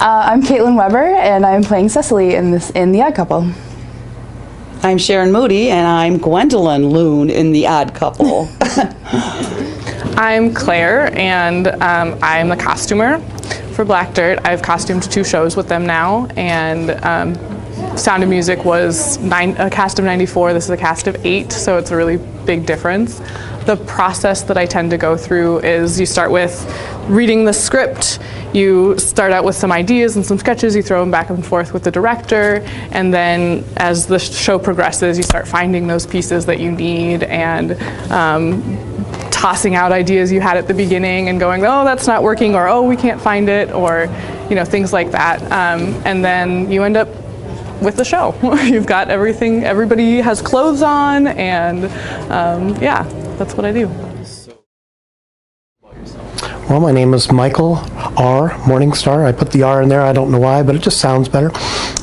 I'm Caitlin Weber, and I'm playing Cecily in The Odd Couple. I'm Sharon Moody, and I'm Gwendolyn Loon in The Odd Couple. I'm Claire, and I'm the costumer for Black Dirt. I've costumed 2 shows with them now, and Sound of Music was a cast of 94. This is a cast of 8, so it's a really big difference. The process that I tend to go through is you start with reading the script. You start out with some ideas and some sketches, you throw them back and forth with the director, and then as the show progresses, you start finding those pieces that you need and tossing out ideas you had at the beginning and going, oh, that's not working, or oh, we can't find it, or things like that. And then you end up with the show. You've got everything, everybody has clothes on, and yeah, that's what I do. Well, my name is Michael R Morningstar. I put the R in there, I don't know why, but it just sounds better.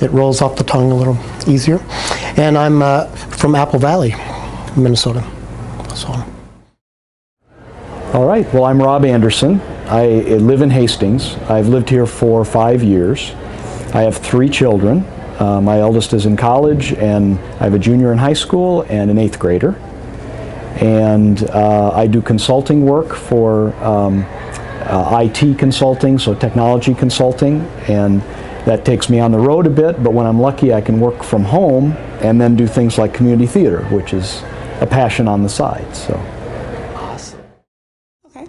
It rolls off the tongue a little easier. And I'm from Apple Valley, Minnesota. So. All right, well, I'm Robby Anderson. I live in Hastings. I've lived here for 5 years. I have 3 children. My eldest is in college, and I have a junior in high school and an 8th grader. And I do consulting work for IT consulting, so technology consulting, and that takes me on the road a bit, but when I'm lucky I can work from home and then do things like community theater, which is a passion on the side. So. Awesome. Okay.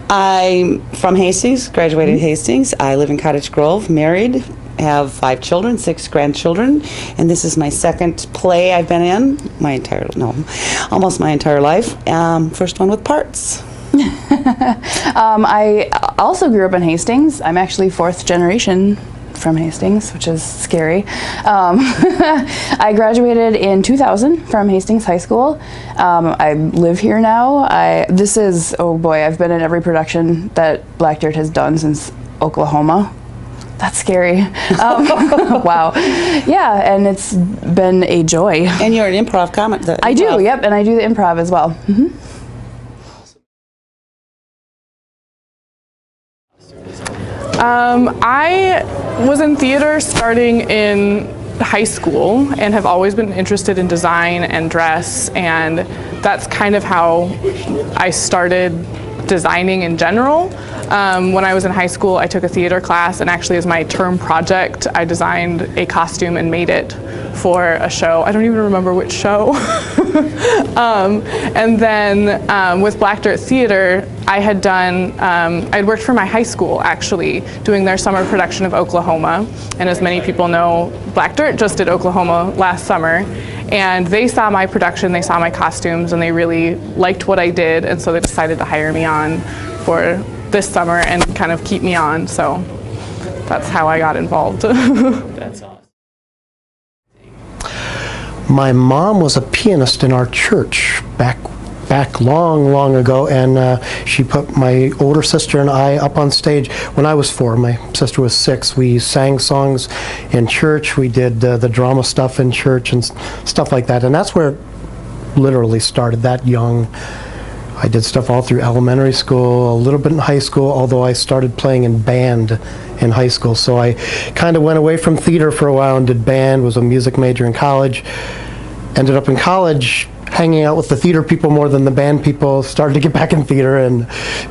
I'm from Hastings, graduated Hastings. I live in Cottage Grove, married, have 5 children, 6 grandchildren, and this is my 2nd play I've been in almost my entire life. First one with parts. I also grew up in Hastings. I'm actually 4th generation from Hastings, which is scary. I graduated in 2000 from Hastings High School. I live here now. Oh boy, I've been in every production that Black Dirt has done since Oklahoma. That's scary. Wow. Yeah, and it's been a joy. And you're an improv comic. I do, yep, and I do the improv as well. Mm-hmm. I was in theater starting in high school and have always been interested in design and dress, and that's kind of how I started designing in general. When I was in high school, I took a theater class, and actually as my term project, I designed a costume and made it for a show. I don't even remember which show. And then with Black Dirt Theater, I had done, I'd worked for my high school actually, doing their summer production of Oklahoma. And as many people know, Black Dirt just did Oklahoma last summer. And they saw my production, they saw my costumes, and they really liked what I did, and so they decided to hire me on for this summer and kind of keep me on. So that's how I got involved. That's awesome. My mom was a pianist in our church back long ago, and she put my older sister and I up on stage when I was 4. My sister was 6. We sang songs in church. We did the drama stuff in church and stuff like that, and that's where it literally started, that young. I did stuff all through elementary school, a little bit in high school, although I started playing in band in high school. So I kind of went away from theater for a while and did band, was a music major in college. Ended up in college hanging out with the theater people more than the band people, started to get back in theater, and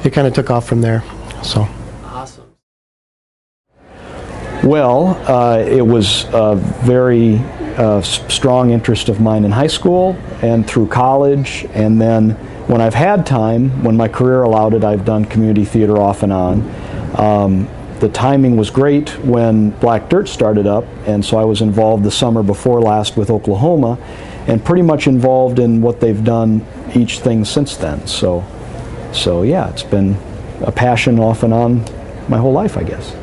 it kind of took off from there. So. Awesome. Well, it was a very strong interest of mine in high school and through college, and then when I've had time, when my career allowed it, I've done community theater off and on. The timing was great when Black Dirt started up, and so I was involved the summer before last with Oklahoma, and pretty much involved in what they've done each thing since then. So yeah, it's been a passion off and on my whole life, I guess.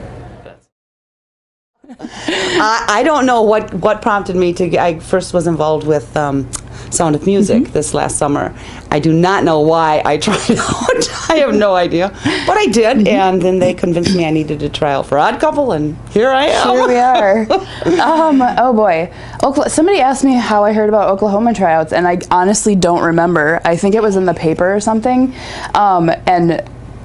I don't know what prompted me to. I first was involved with Sound of Music this last summer. I do not know why I tried out. I have no idea, but I did, and then they convinced me I needed to try out for Odd Couple, and here I am. Here we are. Oh boy, somebody asked me how I heard about Oklahoma tryouts, and I honestly don't remember. I think it was in the paper or something, and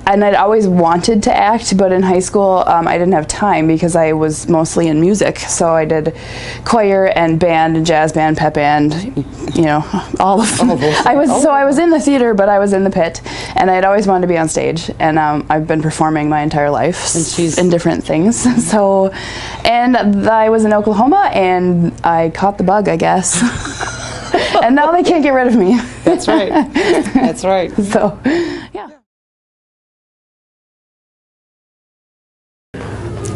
and I'd always wanted to act, but in high school I didn't have time because I was mostly in music. So I did choir and band and jazz band, pep band, you know, all of them. I was in the theater, but I was in the pit, and I'd always wanted to be on stage. And I've been performing my entire life in different things. So, and I was in Oklahoma, and I caught the bug, I guess. And now they can't get rid of me. That's right. That's right. So, yeah.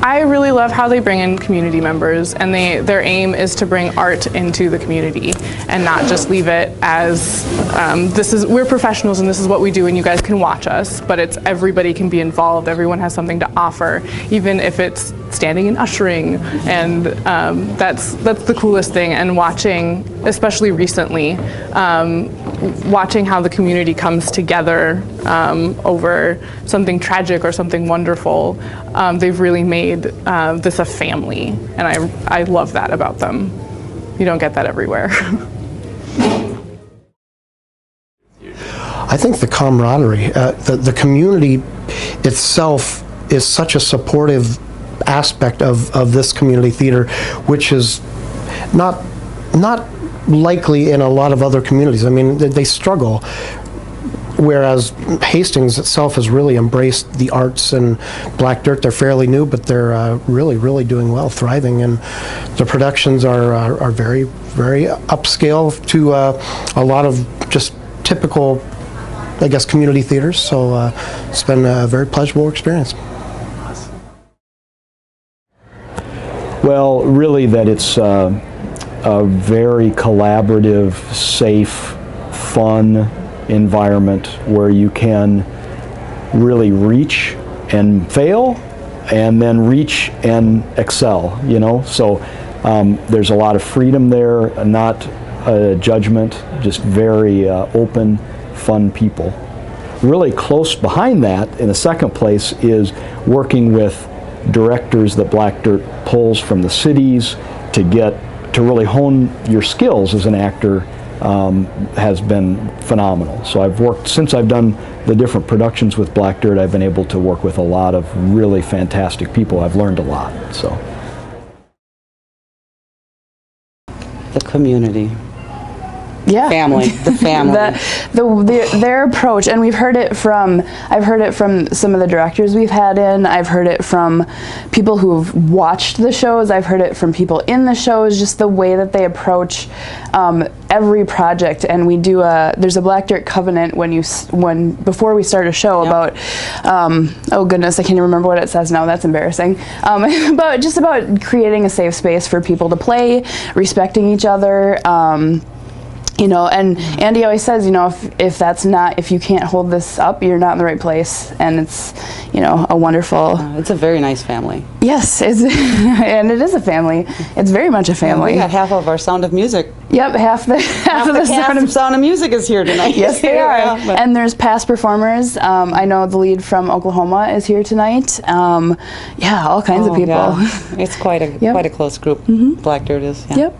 I really love how they bring in community members, and their aim is to bring art into the community and not just leave it as we're professionals and this is what we do and you guys can watch us, but it's everybody can be involved, everyone has something to offer, even if it's standing and ushering, and that's the coolest thing. And watching, especially recently, watching how the community comes together over something tragic or something wonderful, they've really made this a family, and I love that about them. You don't get that everywhere. I think the camaraderie, the community itself is such a supportive aspect of this community theater, which is not likely in a lot of other communities. I mean, they struggle. Whereas Hastings itself has really embraced the arts, and Black Dirt, they're fairly new, but they're really doing well, thriving, and the productions are very upscale to a lot of just typical, I guess, community theaters. So it's been a very pleasurable experience. Well, really that it's a very collaborative, safe, fun environment where you can really reach and fail and then reach and excel, you know. So there's a lot of freedom there, not judgment, just very open, fun people. Really close behind that, in the second place, is working with directors that Black Dirt pulls from the cities to really hone your skills as an actor. Has been phenomenal. So since I've done the different productions with Black Dirt, I've been able to work with a lot of really fantastic people. I've learned a lot. So the community. Yeah. Family, the family. Their approach, and I've heard it from some of the directors we've had in, I've heard it from people who've watched the shows, I've heard it from people in the shows, just the way that they approach every project. And we do there's a Black Dirt covenant before we start a show. Yep. About oh goodness, I can't even remember what it says now, that's embarrassing, about creating a safe space for people to play, respecting each other, you know, and Andy always says, you know, if you can't hold this up, you're not in the right place. And it's, you know, a wonderful. It's a very nice family. Yes, and it is a family. It's very much a family. We got half of our Sound of Music. Yep, half the Sound of Music is here tonight. Yes, they are. And there's past performers. I know the lead from Oklahoma is here tonight. Yeah, all kinds of people. Yeah. It's quite a close group. Mm-hmm. Black Dirt is. Yeah. Yep.